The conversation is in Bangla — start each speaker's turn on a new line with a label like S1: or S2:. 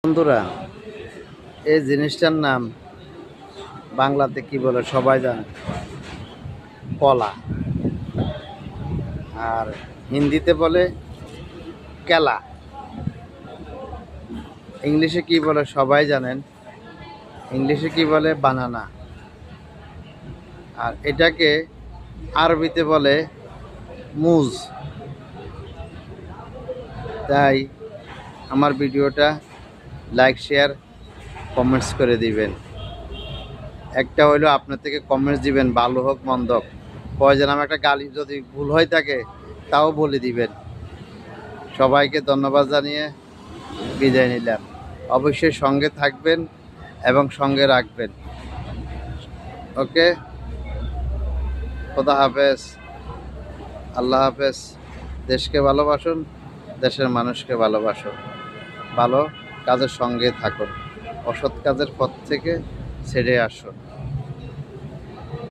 S1: বন্ধুরা, এই জিনিসটার নাম বাংলাতে কি বলে সবাই জানে, কলা। আর হিন্দিতে বলে কেলা। ইংলিশে কি বলে সবাই জানেন, ইংলিশে কি বলে বানানা। আর এটাকে আরবিতে বলে মুজ। তাই আমার ভিডিওটা লাইক, শেয়ার, কমেন্টস করে দিবেন। একটা হইলো আপনার থেকে কমেন্টস দিবেন, ভালো হোক মন্দ হোক। প্রয়োজন আমার একটা গালি যদি ভুল হয়ে থাকে তাও বলে দিবেন। সবাইকে ধন্যবাদ জানিয়ে বিদায় নিলাম। অবশ্যই সঙ্গে থাকবেন এবং সঙ্গে রাখবেন। ওকে, খোদা হাফেজ, আল্লাহ হাফেজ। দেশকে ভালোবাসুন, দেশের মানুষকে ভালোবাসুন, ভালো কাজের সঙ্গে থাকুন, অসৎ কাজের পথ থেকে ছেড়ে আসুন।